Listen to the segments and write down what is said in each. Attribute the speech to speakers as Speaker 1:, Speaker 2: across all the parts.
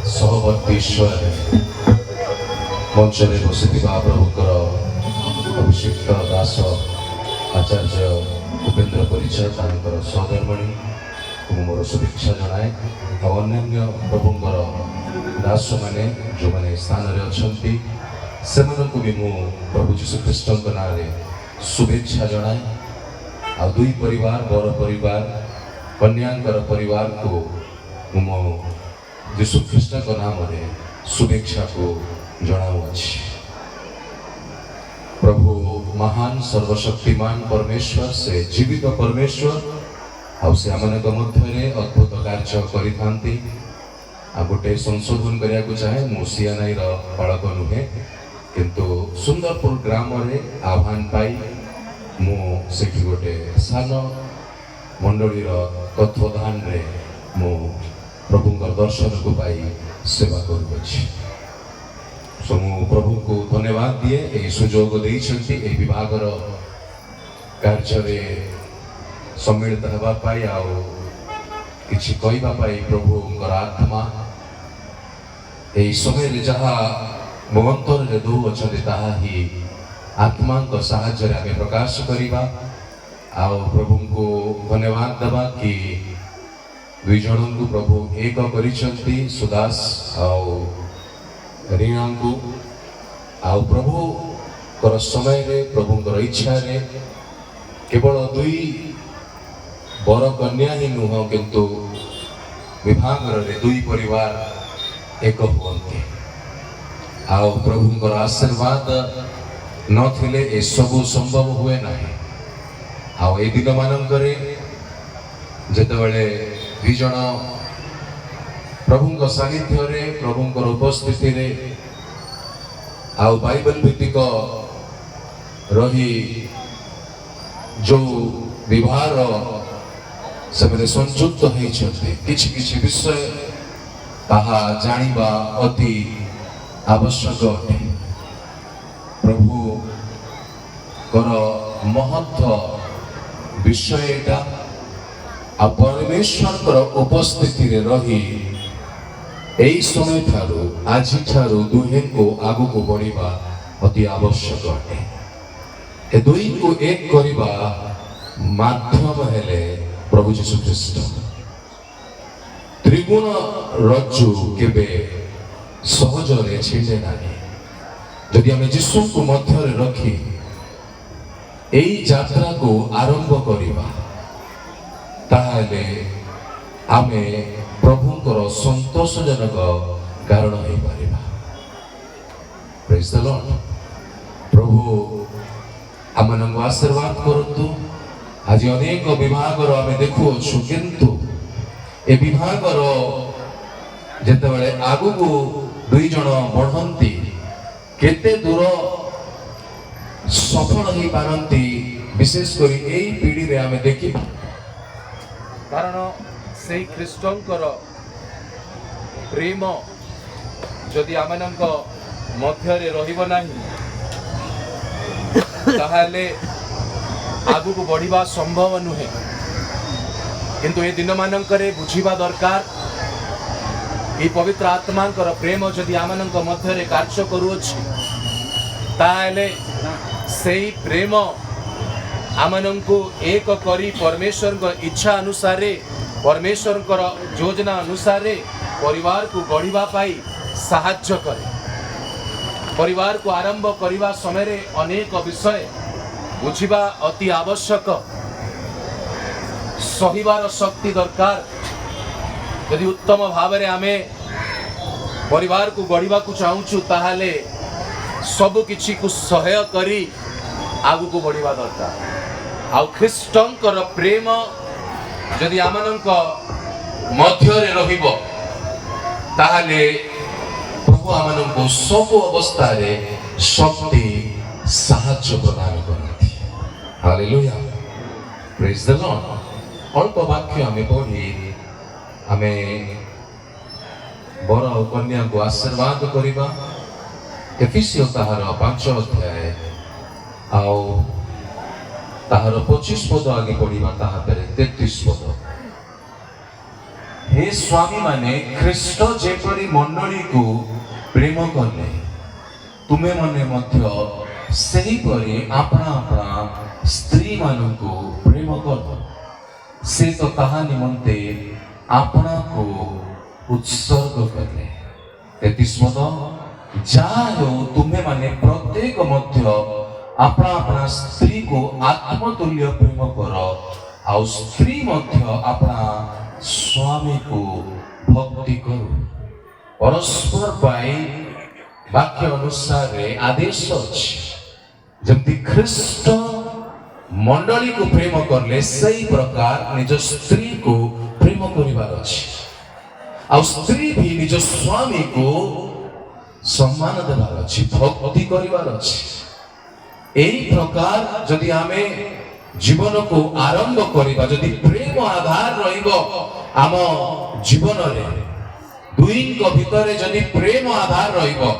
Speaker 1: सहवर्तीश्वर मंचरे बसिथिबा प्रभुकर अभिषिक्त दास आचार्य उपेन्द्र परिचय तांकर सहधर्मणी मोर शुभेच्छा जनाए अन्य प्रभुंकर दास मैंने जो मैंने स्थान अच्छा से भी मु प्रभु जीशुख्रीष्ट ना शुभेच्छा जनाए आ दुई परिवार बर परिवार कन्यांकर परिवार को मो जीशुख्रीष्ट नाम शुभेच्छा को जनाऊँगी। प्रभु महान सर्वशक्तिमान परमेश्वर से जीवित परमेश्वर आम मध्य अद्भुत कार्य करि गोटे संशोधन करने को चाहे मु सीएनआई बालक नुहे किंतु सुंदरपुर ग्राम रे आह्वान पाई मु सेठी गोटे सान मंडली तत्वधान रे मु प्रभु दर्शन को पाई सेवा करुछि। सो मु प्रभु को धन्यवाद दिए ये सुजोग देइछंती ए विभागर कार्य रे सम्मिलित हेबा पाई आ किछि कहबा पाई प्रभु आत्मा यही समय जहाँ मो अंतर दो अच्छे ताहा ही आत्मा साहाय्य आगे प्रकाश करवा आ प्रभु को धन्यवाद देवा कि दुई जन को प्रभु एक करिसेंती सुदास रीणा को आ प्रभु कर समय रे प्रभु इच्छा रे केवल दुई बर कन्या ही नुह किंतु विभाग रे दुई परिवार एक हुअन्ति आ प्रभुंकर आशीर्वाद नथिले ए सबु संभव हुए नहीं। आ ए दिन मानकरे जेतेबेले दुई जन प्रभुंक सानिध्य रे प्रभुंकर उपस्थिति रे आ बाइबल भित्तिक रही जो विवाह से संयुक्त होइछन्ति किछि किछि विषय ताहा जानिबा अति आवश्यक अटे। प्रभु कर महत्व विषयटा आ परमेश्वर उपस्थिति रे रही एई समय ठारू आज ठारू दुहे को आगु को बढ़िबा अति आवश्यक अटे। ए दुई को एक करिबा माध्यम हेले प्रभु जीशुख्रीष्ट। त्रिगुण रज्जु केबे सहजरे छिंडे नाही। जदि आमे जीशु को मध्य रखी एई यात्रा को आरंभ करिबा ताहाले आमे प्रभुंकर संतोषजनक कारण होई परिबा। Praise the lord. प्रभु आमनंग आशीर्वाद करतु। आज अनेक विभागर आमे देखुछु किंतु ए विभागर जेतेबेले आगु को दुई जन बढ़ंती केते दूर सफल ही पारंती विशेष करी एई पीढ़ी रे आमे देखि
Speaker 2: कारण सेई ख्रीष्टंकर प्रेम जदि आमनंक मध्य रे रहिबो नाही ताहाले आगु को बढ़िबा संभव नुहे। किंतु ए दिन मानकरे बुझिबा दरकार ये पवित्र आत्मांकर प्रेम जदि आमनंक मध्य रे कार्य करूछि ताहाले सेई प्रेम आमनंकु एक करी परमेश्वर इच्छा अनुसार परमेश्वर योजना अनुसार परिवार को गढ़िबा पाई साहाय्य करे। परिवार को आरंभ करिबा समय रे अनेक विषय बुझिबा अति आवश्यक सहिबार शक्ति दरकार। यदि उत्तम भाव रे आमे परिवार को गढ़िबा को चाहूछु ताहाले सब किछि को सहाय करी आगु को बढ़िबा दरकार। आ ख्रीष्टंकर प्रेम यदि आमनंक मध्य रे रहिबो ताहाले प्रभु आमनंको सब अवस्था रे शक्ति साहाय्य प्रदान करती। हालेलुया। Praise the Lord. अल्प वाक्य आमे पढ़ी आमे बर और कन्या को आशीर्वाद करिबा। एफिसियो ताहार 5 अध्याय आओ ताहार 25 पद आगे पढ़िबा ताहा परे 33 पद।
Speaker 1: हे स्वामी माने ख्रीष्ट जेपरी मंडली को प्रेम कले तुमे मने मध्य सही परी अपना अपना स्त्री मानू को प्रेम कर से तो कहा निमंते अपना को उत्सर्ग कले 33 पद जाओ तुम्हें माने प्रत्येक मध्य अपना अपना स्त्री को आत्मतुल्य प्रेम कर आउ स्त्री मध्य अपना स्वामी को भक्ति करो परस्पर पाई वाक्य अनुसार आदेश अच्छी जमती ख्रीष्ट मंडली को प्रेम करले सही प्रकार निज स्त्री को प्रेम करिवार अछि आ स्त्री भी निज स्वामी को सम्मान देवार अछि भक्ति करिवार अछि एही प्रकार जदि आमे जीवन को आरंभ करिबा जदि प्रेम आधार रहिबो आम जीवन रे दुईक भितर जदि प्रेम आधार रहिबो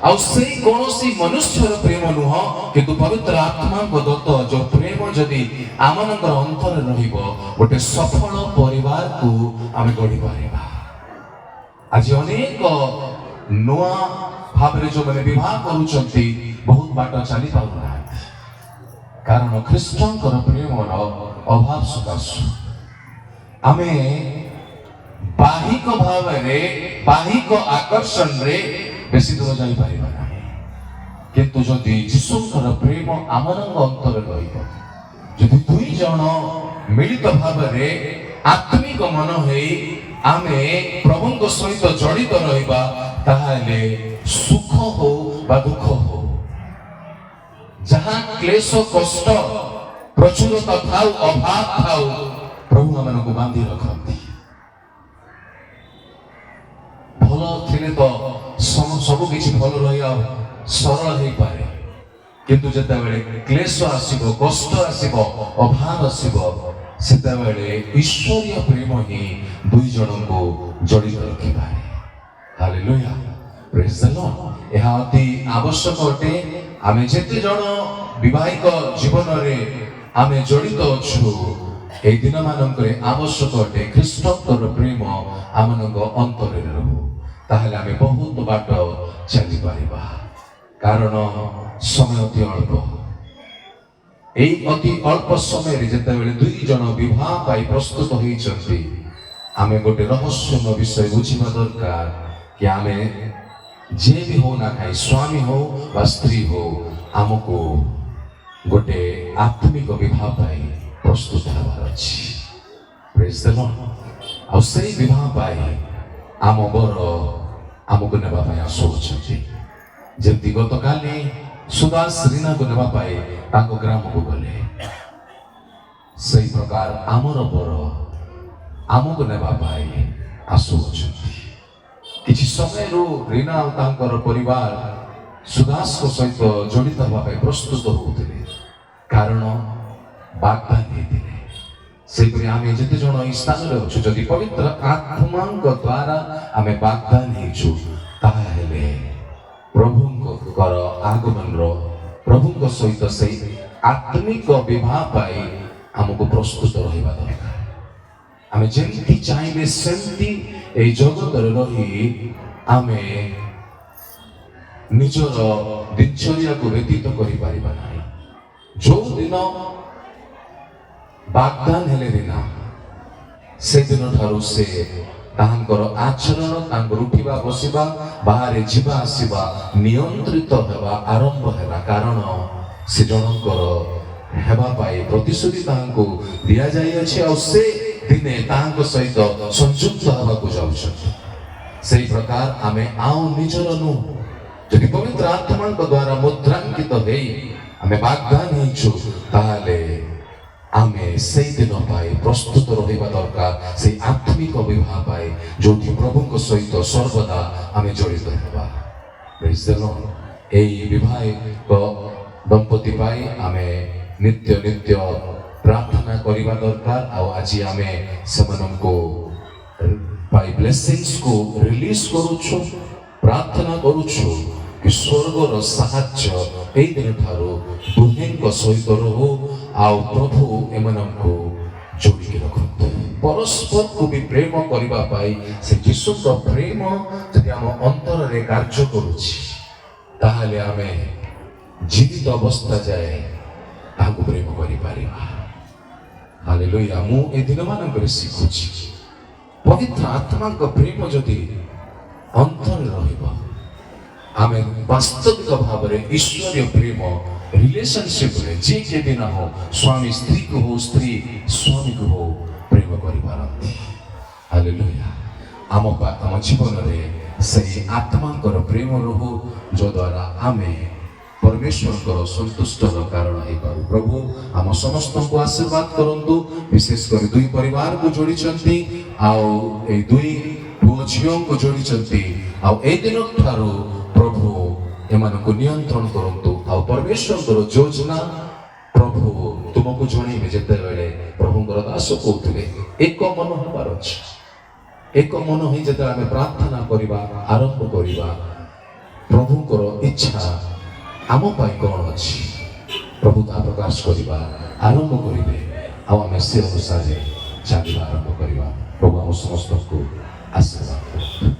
Speaker 1: आ सेही कोनोसी मनुष्यर प्रेम नुह किंतु पवित्र आत्मा को दत्त जो प्रेम जदि आमनकर अंतर रहिबो गोटे सफल परिवार को आमे गढ़ी पारिबा आज अनेक नुआ भावरे जो मैंने विवाह करूचंती बहुत बाट चली पाउना कारण ख्रीष्टंकर प्रेमर अभाव सकाशु आमे बाहिक भावरे बाहिक आकर्षण रे बेसी दूर जाई पारिबा नाही किंतु जदि यीशुंकर प्रेम आमनंग अंतर रहिबो जदि दुई जण मिलित भावरे आत्मिक मन हेई आमे प्रभुଙ୍କ सहित जड़ित रहिबा ताहाले सुख हो बा दुख हो जहां क्लेश कष्ट प्रचुरता थाउ अभाव थाउ प्रभु हमनको बांधी रखंती भल थिले तो सब किछि भल रहिया सरल हेई पारे किंतु जते बेले क्लेश आसीबो कष्ट आसीबो अभाव आसीबो सेते बेले ईश्वरीय प्रेम ही दुई जन को जड़ित रखि पारे हालेलुया प्रेज द लॉर्ड एहा अति आवश्यक अटे आमे जेते जन विवाहिक जीवन रे आमे जड़ित अछु ए दिन मानकरे आवश्यक अटे ख्रीष्टकर प्रेम आमनक अंतरे रहू ताहले आमे बहुत बाट चली पारिबा कारण समय अति अल्प एई अति अल्प समय रे जेते बेले दुई जन विवाह पाई प्रस्तुत होइछन्ती आमे गोटे रहस्यमय विषय बुझिबा दरकार कि आमे जे भी हो ना खाई स्वामी हो वा स्त्री हो आमको गोटे आत्मिक विवाह पाई प्रस्तुत होबार अछि प्रेज द लॉर्ड आ सेही विवाह पाई आम बर आमको नेबा पाई आसुछन्ती जेमती गतकाली सुदास रीना को नेबा पाई ताको ग्राम को गले सही प्रकार आमर बर आमको नेबा पाई आसुछन्ती किछि समय रो रीना तांकर परिवार सुदास को सहित जड़ित होगा प्रस्तुत होते कारण वाग्दान हेतिले सेपरि आमे जते जण ई स्थान रे अछु जदि पवित्र आत्मांक द्वारा आमे वाग्दान हेछु ताहेले प्रभुंकर आगमन रो प्रभुंक सहित से आत्मिक विवाह पाई हमको प्रस्तुत रहिबा दरकार आमे जेंति चाइबे सेंति ए जगत रे रही आमे निजर दिनचर्या को व्यतीत करि पारिबा नाही जो दिन वाग्दान हेले रीना से दिन ठारू से तांकर आचरण तांकर उठिबा बसिबा बाहर जीवा आसीबा नियंत्रित हेबा आरंभ हेला कारण से जनकर हेबा पाई प्रतिश्रुति तांको दिया जाई अछि और से दिने तांको सहित संयुक्त हेबा को जाउछथि सेही प्रकार आमे आउ निजर नु जदि पवित्र आत्मा द्वारा मुद्रांकित हेई आमे वाग्दान हेछु ताले आमे सेही दिन पाई प्रस्तुत रहिबा दरकार से आत्मिक विवाह पाई जोथि प्रभुଙ୍କ सहित सर्वदा आमे जड़ित हेबा प्रेज द लॉर्ड एई विवाहिक दंपति पाई आमे नित्य नित्य प्रार्थना करिबा दरकार आ आज आमे समनको पाई ब्लेसिंग्स को रिलीज करूछु प्रार्थना करूछु कि स्वर्गर साहाय्य एई दिन ठारू दुहेंक सहित रहो आ प्रभु एमनको जोड़ी रखते। परस्पर को भी प्रेम करबा पाई से यीशु का प्रेम जदि आम अंतर रे कार्य करूछि ताहाले आमे जीवित अवस्था जाए ताहाको प्रेम करि पारिबा। हालेलुया। मु ए दिन मानकर शिखुछि पवित्र आत्मा का प्रेम जदि अंतर रहिबा आमे वास्तविक भाव रे ईश्वरीय प्रेम रिलेशनशिप रे जे के बिना हो स्वामी स्त्री को हो स्त्री स्वामी को हो प्रेम करि पारंती। हालेलुया। आम जीवन रे सही आत्मा कर प्रेम रहो जो द्वारा आमे परमेश्वर को संतुष्ट कारण हे पारू। प्रभु आम समस्त को आशीर्वाद करंतु विशेष कर दुई परिवार को जोड़ी चंती आउ ए दुई पुओ झियो को जोड़ी चंती आउ ए दिन ठारू प्रभु एमान को नियंत्रण करंतु आउ परमेश्वर को योजना प्रभु तुमको जणैबे जेते बेले प्रभुଙ୍କର दास कहउथिले एक मन होबार अछि। एक मन होई जेते आमे प्रार्थना करिबा आरंभ करिबा प्रभुଙ୍କର इच्छा आम पाई कौन अच्छी प्रभु ता प्रकाश करिबा आरंभ करिबे आउ आमे से अनुसार चलिबा आरंभ करिबा। प्रभु हम समस्त को आशीर्वाद करू।